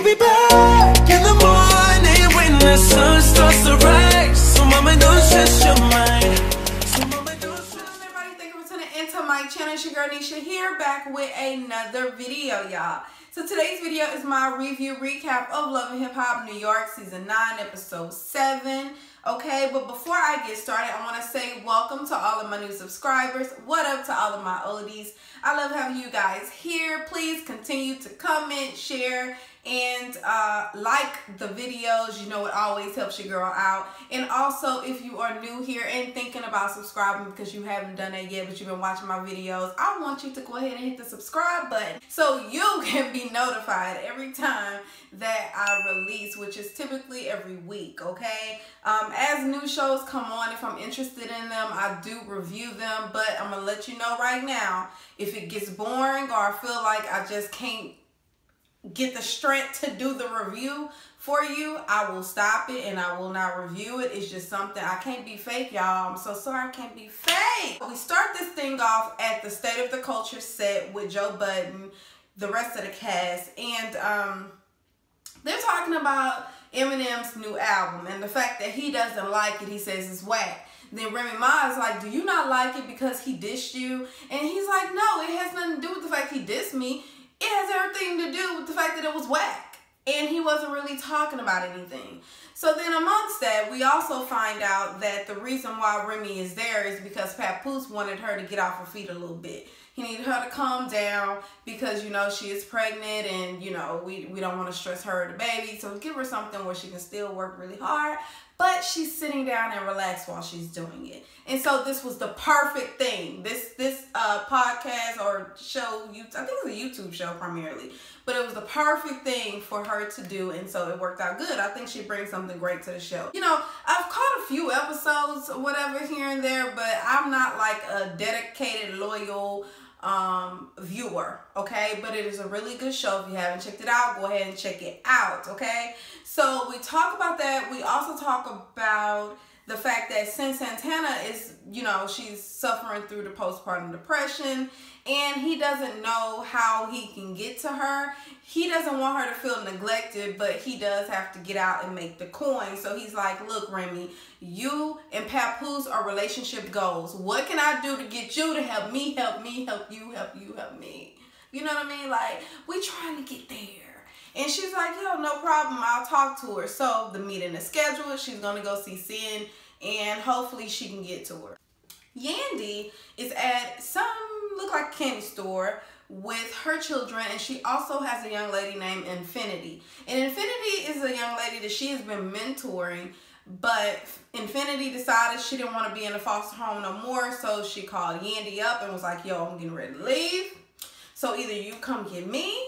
be back in the morning when the sun starts to rise. So mama, don't stress your mind. So mama, don't stress. Everybody, thank you for tuning into my channel. It's your girl Nesha here, back with another video, y'all. So today's video is my review recap of Love and Hip Hop New York Season 9, Episode 7. Okay, but before I get started, I want to say welcome to all of my new subscribers. What up to all of my oldies? I love having you guys here. Please continue to comment, share, and like the videos. You know, it always helps your girl out. And also, if you are new here and thinking about subscribing because you haven't done that yet, but you've been watching my videos, I want you to go ahead and hit the subscribe button so you can be notified every time that I release, which is typically every week, okay? As new shows come on, if I'm interested in them, I do review them, but I'm gonna let you know right now, if it gets boring or I feel like I just can't get the strength to do the review for you, I will stop it and I will not review it. It's just something, I can't be fake, y'all. I'm so sorry, I can't be fake. We start this thing off at the State of the Culture set with Joe Budden, the rest of the cast, and they're talking about Eminem'S new album and the fact that he doesn't like it. He says it's whack. Then Remy Ma is like, do you not like it because he dissed you? And he's like, no, it has nothing to do with the fact he dissed me. It has everything to do with the fact that it was whack. And he wasn't really talking about anything. So then amongst that, we also find out that the reason why Remy is there is because Papoose wanted her to get off her feet a little bit. He needed her to calm down because, you know, she is pregnant and, you know, we don't want to stress her or the baby. So give her something where she can still work really hard, but she's sitting down and relaxed while she's doing it. And so this was the perfect thing. This podcast or show, I think it was a YouTube show primarily, but it was the perfect thing for her to do. And so it worked out good. I think she brings something great to the show. You know, I've caught a few episodes or whatever here and there, but I'm not like a dedicated, loyal viewer, okay? But it is a really good show. If you haven't checked it out, go ahead and check it out, okay? So we talk about that. We also talk about the fact that Cyn Santana is, you know, she's suffering through the postpartum depression and he doesn't know how he can get to her. He doesn't want her to feel neglected, but he does have to get out and make the coin. So he's like, look, Remy, you and Papoose are relationship goals. What can I do to get you to help me, help me, help you, help you, help me? You know what I mean? Like, we trying to get there. And she's like, yo, no problem. I'll talk to her. So the meeting is scheduled. She's going to go see Cyn and hopefully she can get to her. Yandy is at some, look like candy store with her children, and she also has a young lady named Infinity. And Infinity is a young lady that she has been mentoring, but Infinity decided she didn't want to be in the foster home no more, so she called Yandy up and was like, yo, I'm getting ready to leave. So either you come get me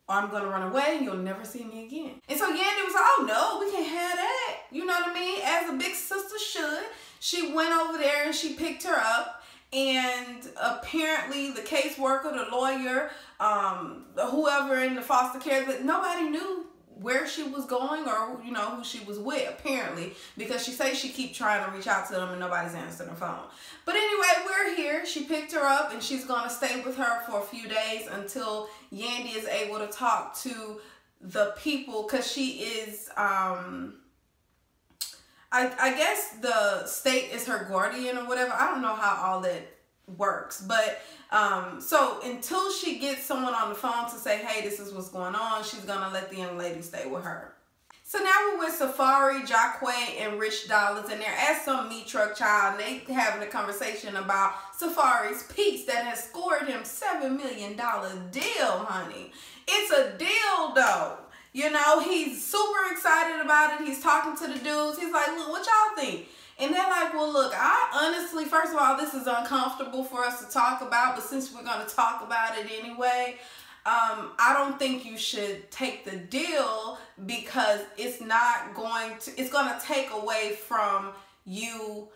or I'm going to run away and you'll never see me again. And so Yandy was like, oh no, we can't have that. You know what I mean? As a big sister should. She went over there and she picked her up. And apparently the caseworker, the lawyer, whoever in the foster care, that nobody knew where she was going or, you know, who she was with, apparently, because she says she keep trying to reach out to them and nobody's answering the phone. But anyway, we're here. She picked her up and she's going to stay with her for a few days until Yandy is able to talk to the people, because she is, I guess the state is her guardian or whatever. I don't know how all that works, but so until she gets someone on the phone to say, hey, this is what's going on, she's gonna let the young lady stay with her. So now we're with Safaree, Jacquay, and Rich Dollars, and they're at some meat truck, child, and they having a conversation about Safaree's piece that has scored him $7 million deal, honey. It's a deal, though. You know, he's super excited about it. He's talking to the dudes. He's like, look, what y'all think? And they're like, well, look, I honestly, first of all, this is uncomfortable for us to talk about, but since we're going to talk about it anyway, I don't think you should take the deal because it's not going to, it's going to take away from you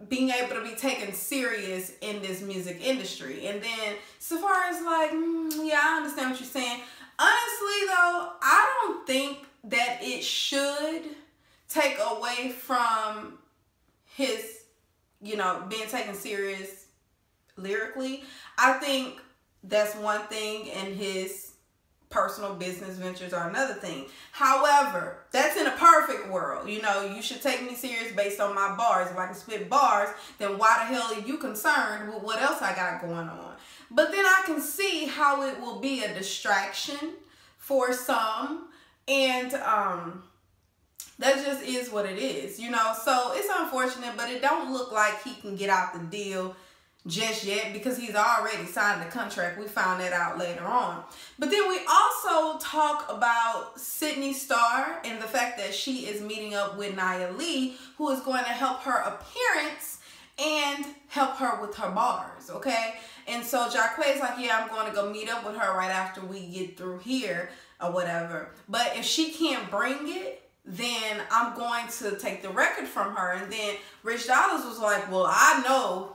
being able to be taken serious in this music industry. And then Safaree's like, yeah, I understand what you're saying. Honestly, though, I don't think that it should take away from his, you know, being taken serious lyrically. I think that's one thing in his personal business ventures are another thing. However, that's in a perfect world. You know, you should take me serious based on my bars. If I can spit bars, then why the hell are you concerned with what else I got going on? But then I can see how it will be a distraction for some, and that just is what it is, you know. So it's unfortunate, but it don't look like he can get out the deal just yet because he's already signed the contract. We found that out later on. But then we also talk about Sidney Starr and the fact that she is meeting up with Nia Lee, who is going to help her appearance and help her with her bars, okay? And so Jacque's like, yeah, I'm going to go meet up with her right after we get through here or whatever. But if she can't bring it, then I'm going to take the record from her. And then Rich Dollaz was like, well, I know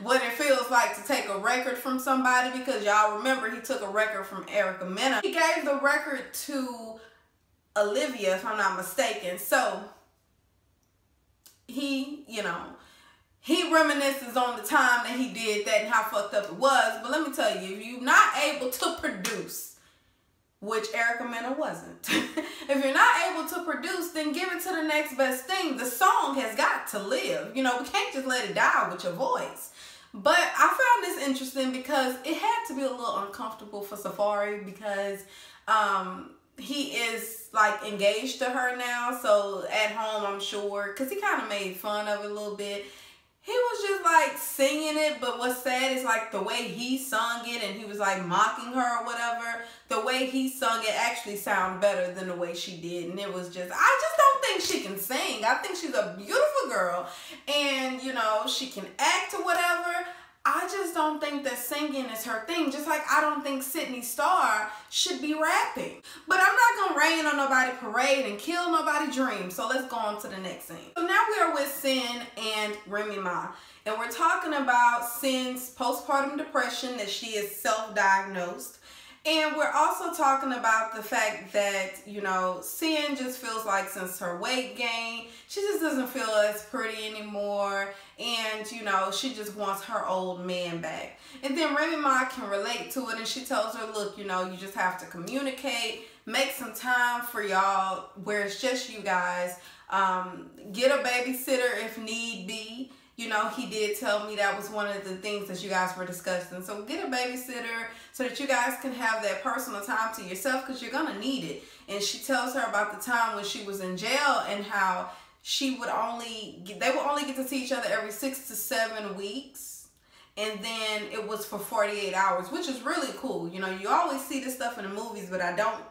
what it feels like to take a record from somebody, because y'all remember he took a record from Eminem'S. He gave the record to Olivia, if I'm not mistaken. So he, you know, he reminisces on the time that he did that and how fucked up it was. But let me tell you, if you're not able to produce, which Eminem'S wasn't. If you're not able to produce, then give it to the next best thing. The song has got to live. You know, we can't just let it die with your voice. But I found this interesting because it had to be a little uncomfortable for Safaree, because he is like engaged to her now. So at home, I'm sure, because he kind of made fun of it a little bit. He was just like singing it, but what's sad is like the way he sung it, and he was like mocking her or whatever. The way he sung it actually sounded better than the way she did. And it was just, I just don't think she can sing. I think she's a beautiful girl, and you know, she can act or whatever. I just don't think that singing is her thing. Just like I don't think Sidney Starr should be rapping. But I'm not gonna rain on nobody's parade and kill nobody's dreams. So let's go on to the next scene. So now we are with Cyn and Remy Ma. And we're talking about Cyn's postpartum depression, that she is self-diagnosed. And we're also talking about the fact that, you know, Cyn just feels like since her weight gain, she just doesn't feel as pretty anymore. And, you know, she just wants her old man back. And then Remy Ma can relate to it, and she tells her, look, you know, you just have to communicate, make some time for y'all where it's just you guys. Get a babysitter if need be. You know, he did tell me that was one of the things that you guys were discussing. So get a babysitter so that you guys can have that personal time to yourself, because you're going to need it. And she tells her about the time when she was in jail and how they would only get to see each other every 6 to 7 weeks. And then it was for 48 hours, which is really cool. You know, you always see this stuff in the movies, but I don't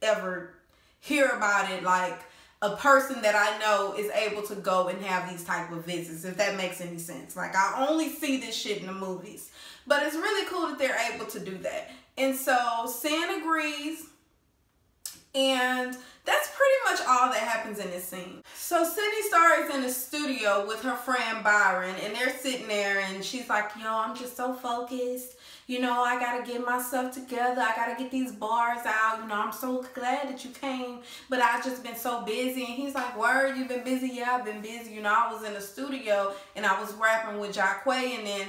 ever hear about it like a person that I know is able to go and have these type of visits, if that makes any sense. Like, I only see this shit in the movies. But it's really cool that they're able to do that. And so Cyn agrees, and that's pretty much all that happens in this scene. So Sidney Starr is in the studio with her friend Byron, and they're sitting there, and she's like, yo, I'm just so focused. You know, I gotta get myself together. I gotta get these bars out. You know, I'm so glad that you came, but I've just been so busy. And he's like, word, you've been busy? Yeah, I've been busy. You know, I was in the studio and I was rapping with Jacque, and then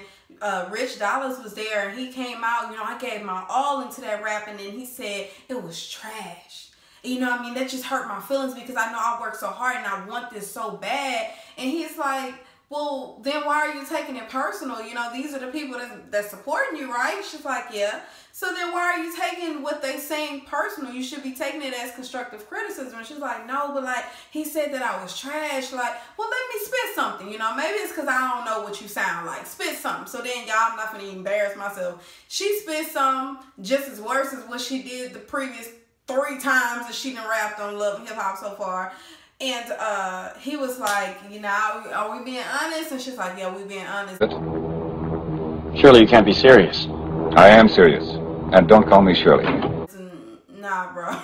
Rich Dollaz was there, and he came out. You know, I gave my all into that rap, and then he said it was trash. You know what I mean? That just hurt my feelings, because I know I worked so hard and I want this so bad. And he's like, well, then why are you taking it personal? You know, these are the people that's supporting you, right? She's like, yeah. So then why are you taking what they saying personal? You should be taking it as constructive criticism. And she's like, no, but like, he said that I was trash. Like, well, let me spit something. You know, maybe it's because I don't know what you sound like. Spit something. So then, y'all, I'm not going to embarrass myself. She spit something just as worse as what she did the previous 3 times that she done rapped on Love and Hip Hop so far. And he was like, you know, are we being honest? And she's like, yeah, we being honest. Surely you can't be serious. I am serious. And don't call me Shirley. Nah, bro.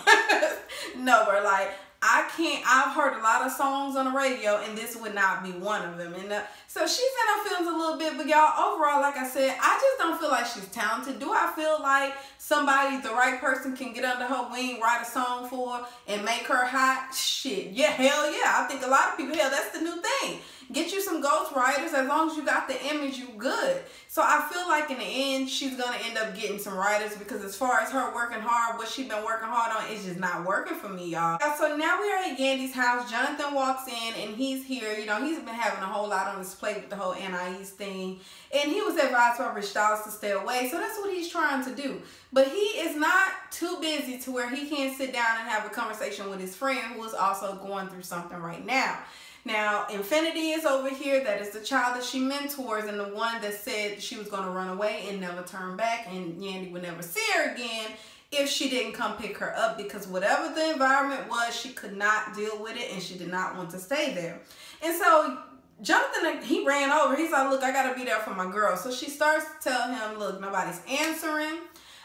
No, bro. Like, I can't. I've heard a lot of songs on the radio, and this would not be one of them. And so she's in her feelings a little bit. But y'all, overall, like I said, I just don't feel like she's talented. Do I feel like somebody, the right person, can get under her wing, write a song for her, and make her hot? Shit, yeah, hell yeah. I think a lot of people, hell, that's the new thing. Get you some ghostwriters. As long as you got the image, you good. So I feel like in the end, she's going to end up getting some writers, because as far as her working hard, what she's been working hard on is just not working for me, y'all. So now we are at Yandy's house. Jonathan walks in and he's here. You know, he's been having a whole lot on his plate with the whole NIE's thing. And he was advised by Rich Styles to stay away. So that's what he's trying to do. But he is not too busy to where he can't sit down and have a conversation with his friend who is also going through something right now. Now, Infinity is over here. That is the child that she mentors, and the one that said she was going to run away and never turn back, and Yandy would never see her again if she didn't come pick her up, because whatever the environment was, she could not deal with it, and she did not want to stay there. And so Jonathan, he ran over. He's like, look, I got to be there for my girl. So she starts to tell him, look, nobody's answering.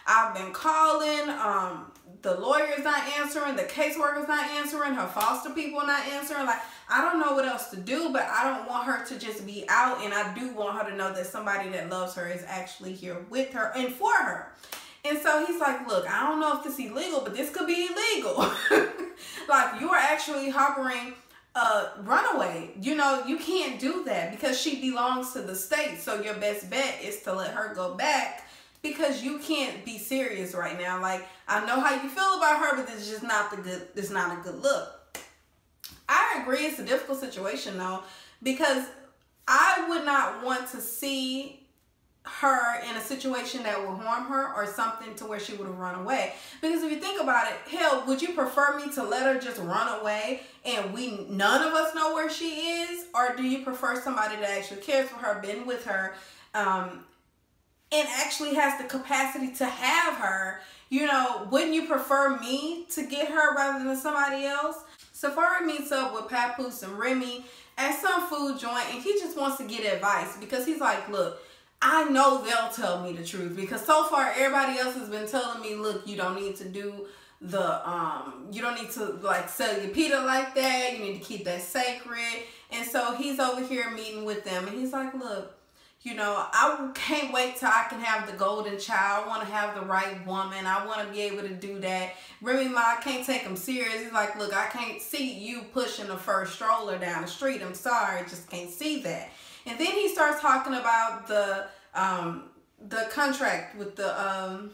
I've been calling. The lawyer's not answering. The caseworker's not answering. Her foster people not answering. Like, I don't know what else to do, but I don't want her to just be out. And I do want her to know that somebody that loves her is actually here with her and for her. And so he's like, look, I don't know if this is illegal, but this could be illegal. Like, you are actually harboring a runaway. You know, you can't do that because she belongs to the state. So your best bet is to let her go back, because you can't be serious right now. Like, I know how you feel about her, but it's just not it's not a good look. I agree, it's a difficult situation though, because I would not want to see her in a situation that would harm her or something to where she would have run away. Because if you think about it, hell, would you prefer me to let her just run away and none of us know where she is? Or do you prefer somebody that actually cares for her, been with her, and actually has the capacity to have her? You know, wouldn't you prefer me to get her rather than somebody else? Safaree meets up with Papoose and Remy at some food joint, and he just wants to get advice, because he's like, look, I know they'll tell me the truth, because so far everybody else has been telling me, look, you don't need to do the you don't need to like sell your pita like that, you need to keep that sacred. And so he's over here meeting with them, and he's like, look, you know, I can't wait till I can have the golden child. I want to have the right woman. I want to be able to do that. Remy Ma, I can't take him serious. He's like, look, I can't see you pushing the first stroller down the street. I'm sorry, just can't see that. And then he starts talking about the contract with the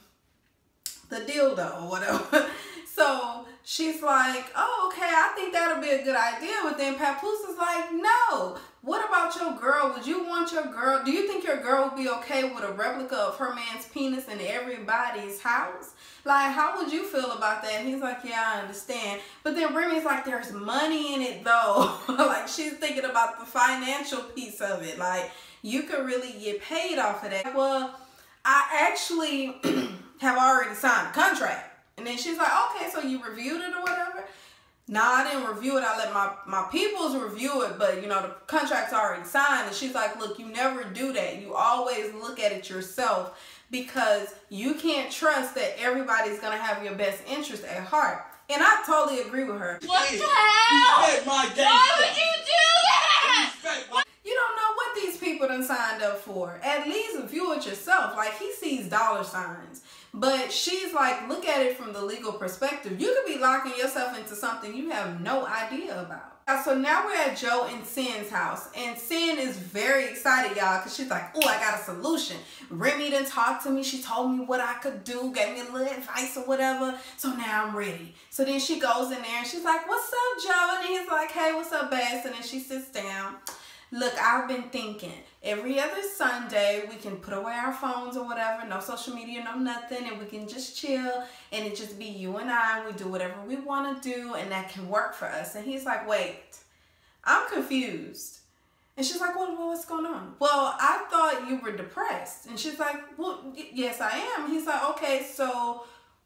dildo or whatever. So she's like, oh, okay, I think that'll be a good idea. But then Papoose is like, no. What about your girl? Would you want your girl? Do you think your girl would be okay with a replica of her man's penis in everybody's house? Like, how would you feel about that? And he's like, yeah, I understand. But then Remy's like, there's money in it though. Like, she's thinking about the financial piece of it. Like, you could really get paid off of that. Well, I actually have already signed a contract. And then she's like, okay, so you reviewed it or whatever? No, I didn't review it. I let my peoples review it, but you know, the contract's already signed. And she's like, look, you never do that. You always look at it yourself, because you can't trust that everybody's gonna have your best interest at heart. And I totally agree with her. What the hell? Why would you do that? You don't know what these people done signed up for. At least view it yourself. Like, he sees dollar signs. But she's like, look at it from the legal perspective. You could be locking yourself into something you have no idea about. So now we're at Joe and Cyn's house. And Cyn is very excited, y'all, because she's like, oh, I got a solution. Remy didn't talk to me. She told me what I could do, gave me a little advice or whatever. So now I'm ready. So then she goes in there and she's like, what's up, Joe? And he's like, hey, what's up, Bass? And then she sits down. Look, I've been thinking every other Sunday we can put away our phones or whatever, no social media, no nothing, and we can just chill and it just be you and I. We do whatever we want to do, and that can work for us. And he's like, wait, I'm confused. And she's like, well, what's going on? Well, I thought you were depressed. And she's like, well, yes, I am. He's like, okay, so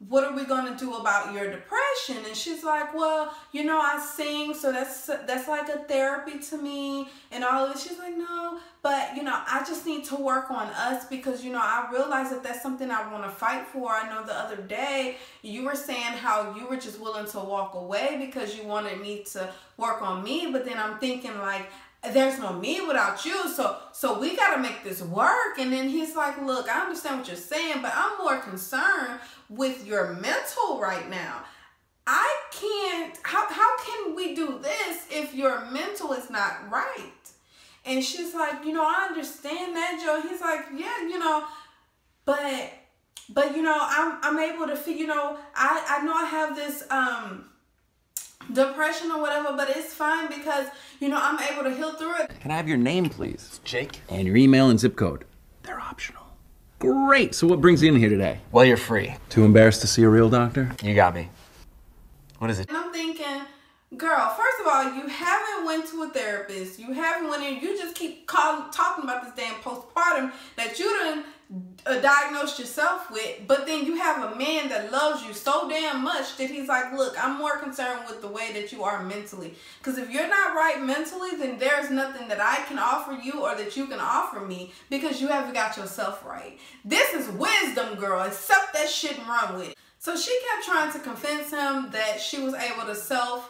what are we going to do about your depression? And she's like, well, you know, I sing, so that's like a therapy to me and all of it. She's like, no, but, you know, I just need to work on us, because, you know, I realize that that's something I want to fight for. I know the other day you were saying how you were just willing to walk away because you wanted me to work on me, but then I'm thinking, like, there's no me without you, so we got to make this work. And then he's like, look, I understand what you're saying, but I'm more concerned with your mental right now. I can't, how can we do this if your mental is not right? And she's like, you know, I understand that, Joe. He's like, yeah, you know, but you know, I'm able to feel, you know, I know I have this depression or whatever, but it's fine because, you know, I'm able to heal through it. Can I have your name, please? Jake. And your email and zip code. They're optional. Great. So what brings you in here today? Well, you're free. Too embarrassed to see a real doctor? You got me. What is it? And I'm thinking, girl, first of all, you haven't went to a therapist. You haven't went in. You just keep talking about this damn postpartum that you done diagnosed yourself with. But then you have a man that loves you so damn much that he's like, look, I'm more concerned with the way that you are mentally. Because if you're not right mentally, then there's nothing that I can offer you or that you can offer me because you haven't got yourself right. This is wisdom, girl. Accept that shit and run with it. So she kept trying to convince him that she was able to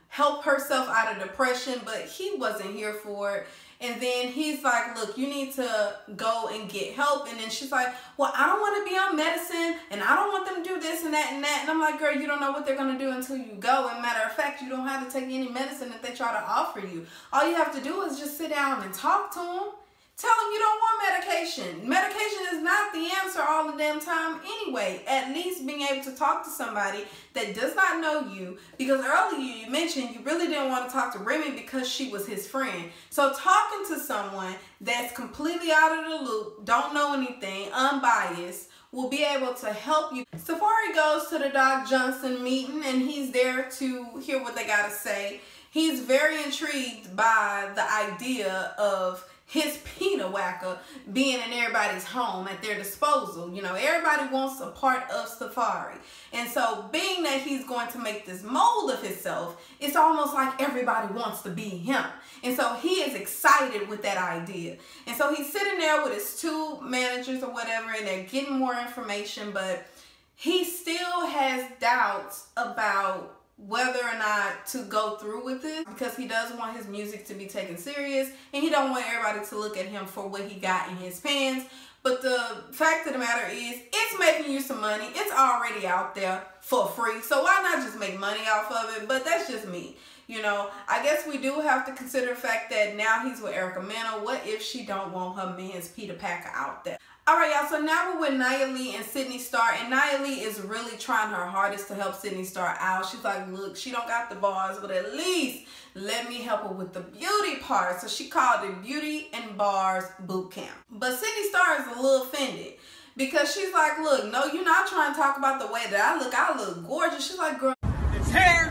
help herself out of depression, but he wasn't here for it. And then he's like, look, you need to go and get help. And then she's like, well, I don't want to be on medicine and I don't want them to do this and that and that. And I'm like, girl, you don't know what they're going to do until you go. And matter of fact, you don't have to take any medicine that they try to offer you. All you have to do is just sit down and talk to them. Tell them you don't want medication. Medication is not the answer all the damn time anyway. At least being able to talk to somebody that does not know you. Because earlier you mentioned you really didn't want to talk to Remy because she was his friend. So talking to someone that's completely out of the loop, don't know anything, unbiased, will be able to help you. Safaree goes to the Doc Johnson meeting and he's there to hear what they got to say. He's very intrigued by the idea of his peanut whacker being in everybody's home at their disposal. You know, everybody wants a part of Safaree. And so being that he's going to make this mold of himself, it's almost like everybody wants to be him. And so he is excited with that idea. And so he's sitting there with his two managers or whatever, and they're getting more information, but he still has doubts about whether or not to go through with it because he doesn't want his music to be taken serious and he don't want everybody to look at him for what he got in his pants. But the fact of the matter is, it's making you some money. It's already out there for free, so why not just make money off of it? But that's just me. You know, I guess we do have to consider the fact that now he's with Erica Mena. What if she don't want her man's Peter Packer out there? Alright, y'all, so now we're with Nia Lee and Sidney Starr, and Nia Lee is really trying her hardest to help Sidney Starr out. She's like, look, she don't got the bars, but at least let me help her with the beauty part. So she called it Beauty and Bars Boot Camp. But Sidney Starr is a little offended because she's like, look, no, you're not trying to talk about the way that I look. I look gorgeous. She's like, girl, his hair,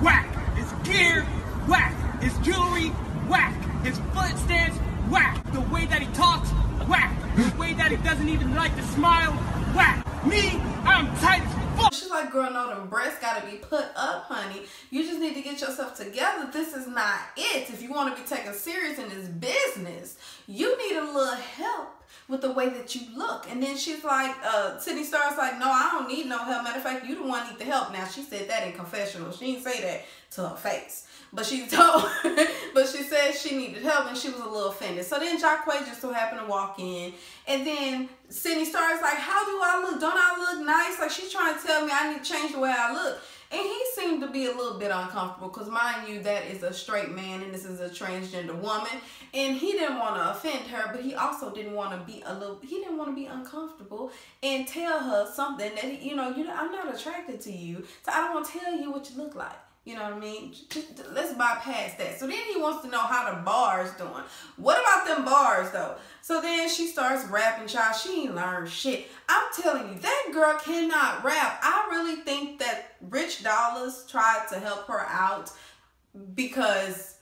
whack. His gear, whack. His jewelry, whack. His foot stance, whack. The way that he talks, whack. The way that he doesn't even like to smile, whack. Me, I'm tight as fuck. She's like, girl, no, them breasts gotta be put up, honey. You just need to get yourself together. This is not it. If you want to be taken serious in this business, you need a little help with the way that you look. And then she's like, Sidney Starr's like, no, I don't need no help. Matter of fact, you the one need the help. Now, she said that in confessional. She didn't say that to her face. But she said she needed help and she was a little offended. So then Jacquay just so happened to walk in. And then Sidney Starr's like, how do I look? Don't I look nice? Like, she's trying to tell me I need to change the way I look. And he seemed to be a little bit uncomfortable because, mind you, that is a straight man and this is a transgender woman. And he didn't want to offend her, but he also didn't want to be he didn't want to be uncomfortable and tell her something that, you know, I'm not attracted to you, so I don't want to tell you what you look like. You know what I mean? Let's bypass that. So then he wants to know how the bars doing. What about them bars though? So then she starts rapping, child. She ain't learned shit. I'm telling you, that girl cannot rap. I really think that Rich Dollars tried to help her out because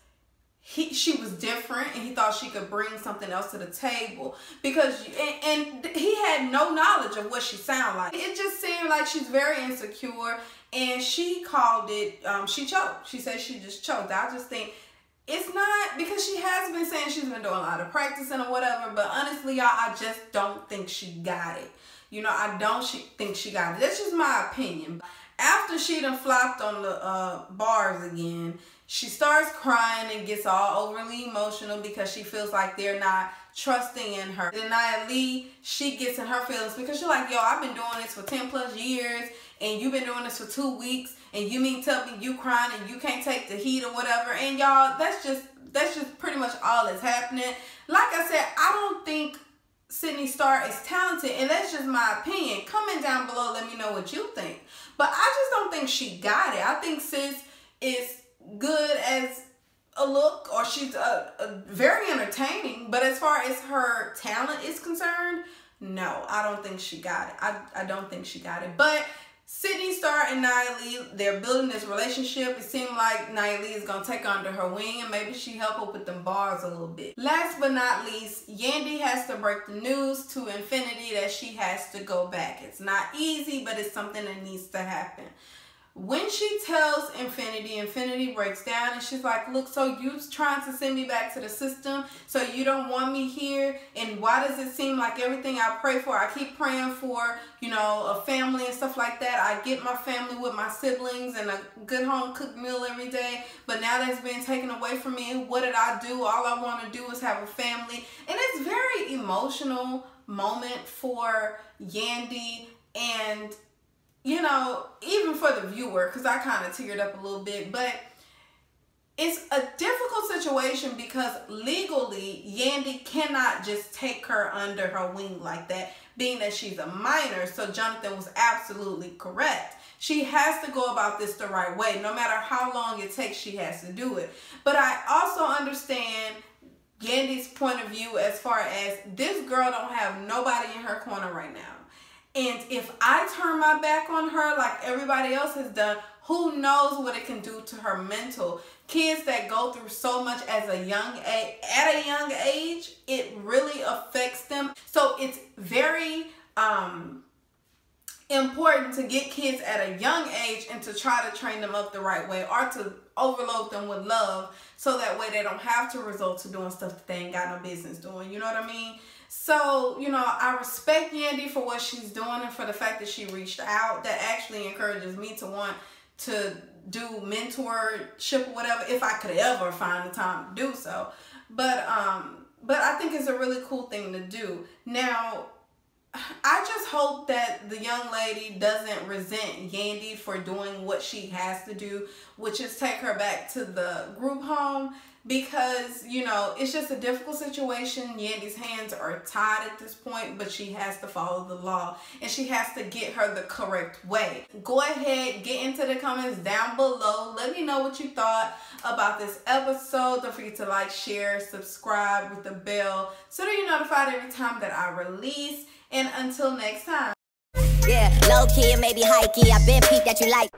she was different and he thought she could bring something else to the table because and he had no knowledge of what she sounded like. It just seemed like she's very insecure. And she called it, she choked. She said she just choked. I just think it's not, because she has been saying she's been doing a lot of practicing or whatever, but honestly, y'all, I just don't think she got it. You know, I don't think she got it. That's just my opinion. After she done flopped on the bars again, she starts crying and gets all overly emotional because she feels like they're not trusting in her. Then Nia Lee, she gets in her feelings because she's like, yo, I've been doing this for 10 plus years and you've been doing this for 2 weeks and you mean tell me you crying and you can't take the heat or whatever. And y'all, that's just that's just pretty much all that's happening. Like I said, I don't think Sidney Starr is talented, and that's just my opinion. Comment down below, let me know what you think. But I just don't think she got it. I think sis is good as a look, or she's a very entertaining, but as far as her talent is concerned, no, I don't think she got it. I don't think she got it. But Sidney Starr and Nia, they're building this relationship. It seemed like Nia is going to take her under her wing, and maybe she help her with them bars a little bit. Last but not least, Yandy has to break the news to Infinity that she has to go back. It's not easy, but it's something that needs to happen. When she tells Infinity, Infinity breaks down and she's like, look, so you trying to send me back to the system, so you don't want me here, and why does it seem like everything I pray for, I keep praying for, you know, a family and stuff like that. I get my family with my siblings and a good home cooked meal every day, but now that's been taken away from me. What did I do? All I want to do is have a family. And it's a very emotional moment for Yandy, and you know, even for the viewer, because I kind of teared up a little bit, but it's a difficult situation because legally, Yandy cannot just take her under her wing like that, being that she's a minor. So Jonathan was absolutely correct. She has to go about this the right way. No matter how long it takes, she has to do it. But I also understand Yandy's point of view as far as this girl don't have nobody in her corner right now. And if I turn my back on her like everybody else has done, who knows what it can do to her mental. Kids that go through so much as a young age, at a young age, it really affects them. So it's very important to get kids at a young age and to try to train them up the right way, or to overload them with love so that way they don't have to resort to doing stuff that they ain't got no business doing. You know what I mean? So, you know, I respect Yandy for what she's doing and for the fact that she reached out. That actually encourages me to want to do mentorship or whatever, if I could ever find the time to do so. But I think it's a really cool thing to do. Now, I just hope that the young lady doesn't resent Yandy for doing what she has to do, which is take her back to the group home, because, you know, it's just a difficult situation. Yandy's hands are tied at this point, but she has to follow the law, and she has to get her the correct way. Go ahead, get into the comments down below. Let me know what you thought about this episode. Don't forget to like, share, subscribe with the bell so that you're notified every time that I release. And until next time. Yeah, low key, maybe high key. I been peeped that you like.